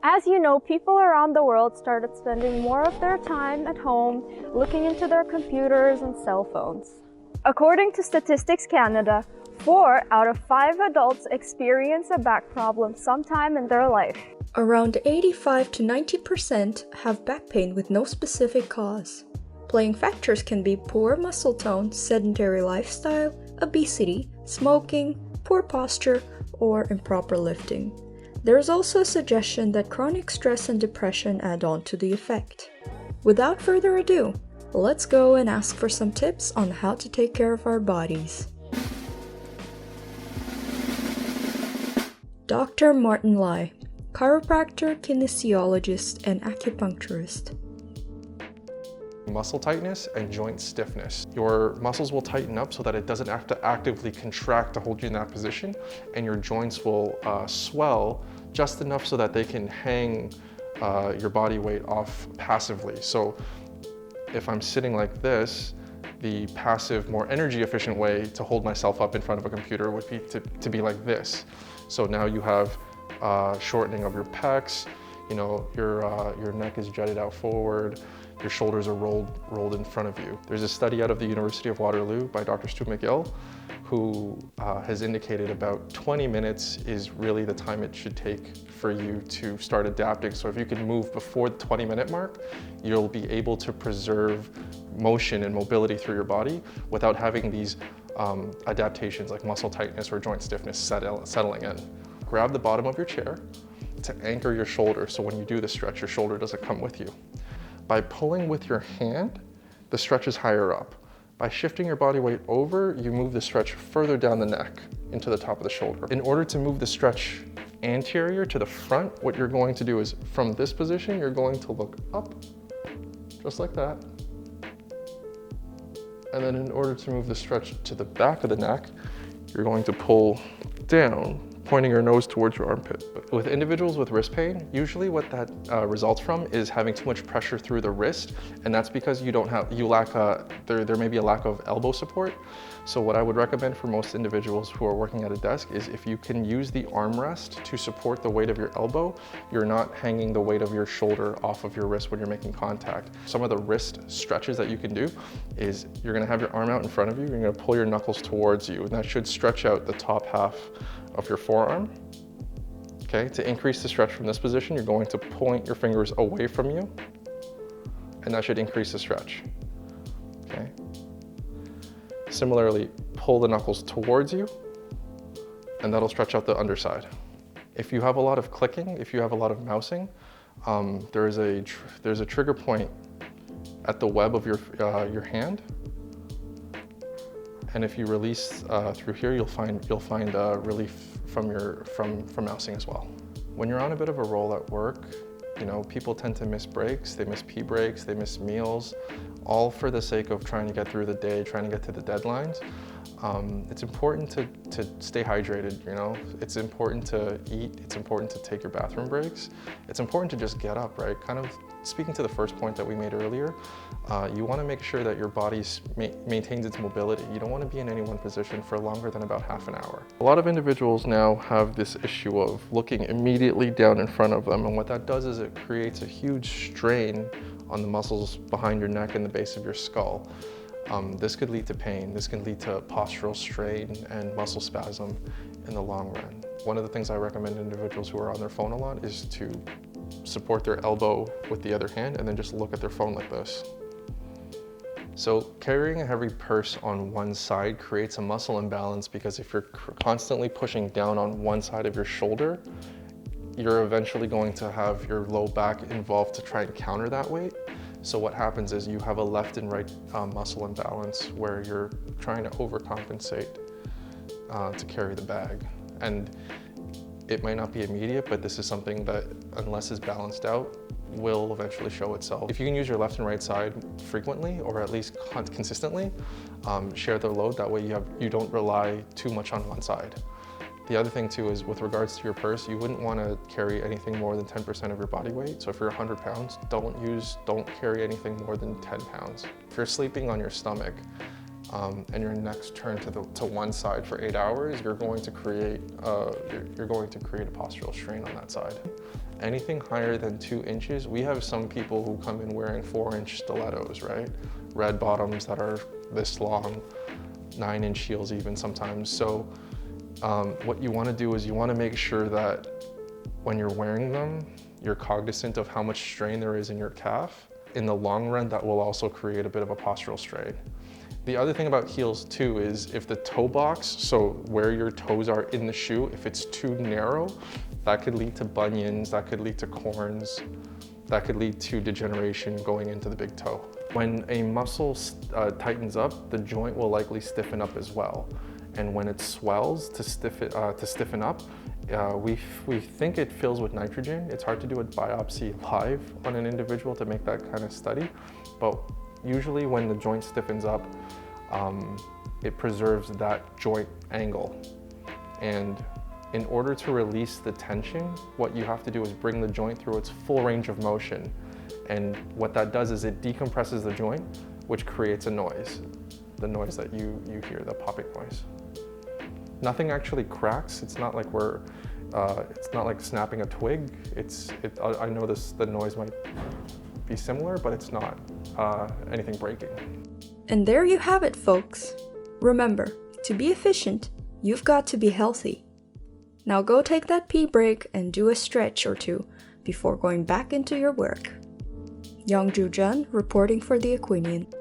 As you know, people around the world started spending more of their time at home looking into their computers and cell phones. According to Statistics Canada, 4 out of 5 adults experience a back problem sometime in their life. Around 85 to 90% have back pain with no specific cause. Playing factors can be poor muscle tone, sedentary lifestyle, obesity, smoking, poor posture, or improper lifting. There is also a suggestion that chronic stress and depression add on to the effect. Without further ado, let's go and ask for some tips on how to take care of our bodies. Dr. Martin Lai, chiropractor, kinesiologist, and acupuncturist. Muscle tightness and joint stiffness. Your muscles will tighten up so that it doesn't have to actively contract to hold you in that position, and your joints will swell just enough so that they can hang your body weight off passively. So if I'm sitting like this, the passive, more energy efficient way to hold myself up in front of a computer would be to be like this. So now you have shortening of your pecs, your neck is jutted out forward, your shoulders are rolled in front of you. There's a study out of the University of Waterloo by Dr. Stu McGill, who has indicated about 20 minutes is really the time it should take for you to start adapting. So if you can move before the 20-minute mark, you'll be able to preserve motion and mobility through your body without having these adaptations like muscle tightness or joint stiffness settling in. Grab the bottom of your chair to anchor your shoulder, so when you do the stretch, your shoulder doesn't come with you. By pulling with your hand, the stretch is higher up. By shifting your body weight over, you move the stretch further down the neck into the top of the shoulder. In order to move the stretch anterior to the front, what you're going to do is from this position, you're going to look up, just like that. And then in order to move the stretch to the back of the neck, you're going to pull down, pointing your nose towards your armpit. With individuals with wrist pain, usually what that results from is having too much pressure through the wrist, and that's because there may be a lack of elbow support. So what I would recommend for most individuals who are working at a desk is if you can use the armrest to support the weight of your elbow, you're not hanging the weight of your shoulder off of your wrist when you're making contact. Some of the wrist stretches that you can do is you're gonna have your arm out in front of you, you're gonna pull your knuckles towards you, and that should stretch out the top half of your forearm. Okay, to increase the stretch from this position, you're going to point your fingers away from you, and that should increase the stretch. Okay. Similarly, pull the knuckles towards you, and that'll stretch out the underside. If you have a lot of clicking, if you have a lot of mousing, there's a trigger point at the web of your hand. And if you release through here, you'll find relief from mousing as well. When you're on a bit of a roll at work, people tend to miss breaks, they miss pee breaks, they miss meals, all for the sake of trying to get through the day, trying to get to the deadlines. It's important to stay hydrated, It's important to eat, it's important to take your bathroom breaks. It's important to just get up, right? Kind of speaking to the first point that we made earlier, you want to make sure that your body maintains its mobility. You don't want to be in any one position for longer than about half an hour. A lot of individuals now have this issue of looking immediately down in front of them, and what that does is it creates a huge strain on the muscles behind your neck and the base of your skull. This could lead to pain. This can lead to postural strain and muscle spasm in the long run. One of the things I recommend individuals who are on their phone a lot is to support their elbow with the other hand and then just look at their phone like this. So carrying a heavy purse on one side creates a muscle imbalance, because if you're constantly pushing down on one side of your shoulder, you're eventually going to have your low back involved to try and counter that weight. So what happens is you have a left and right muscle imbalance where you're trying to overcompensate to carry the bag. And it might not be immediate, but this is something that, unless it's balanced out, will eventually show itself. If you can use your left and right side frequently, or at least consistently, share the load. That way you don't rely too much on one side. The other thing too is, with regards to your purse, you wouldn't want to carry anything more than 10% of your body weight. So if you're 100 pounds, don't carry anything more than 10 pounds. If you're sleeping on your stomach and your neck's turned to one side for 8 hours, you're going to create a postural strain on that side. Anything higher than 2 inches, we have some people who come in wearing 4-inch stilettos, right? Red bottoms that are this long, 9-inch heels even sometimes. So what you want to do is you want to make sure that when you're wearing them, you're cognizant of how much strain there is in your calf. In the long run, that will also create a bit of a postural strain. The other thing about heels too is if the toe box, so where your toes are in the shoe, if it's too narrow, that could lead to bunions, that could lead to corns, that could lead to degeneration going into the big toe. When a muscle tightens up, the joint will likely stiffen up as well. And when it swells to stiffen up, we think it fills with nitrogen. It's hard to do a biopsy live on an individual to make that kind of study, but usually when the joint stiffens up, it preserves that joint angle. And in order to release the tension, what you have to do is bring the joint through its full range of motion. And what that does is it decompresses the joint, which creates a noise. The noise that you hear, the popping noise. Nothing actually cracks. It's not like it's not like snapping a twig. I know the noise might be similar, but it's not anything breaking. And there you have it, folks. Remember, to be efficient, you've got to be healthy. Now go take that pee break and do a stretch or two before going back into your work. Youngju Jun reporting for the Aquinian.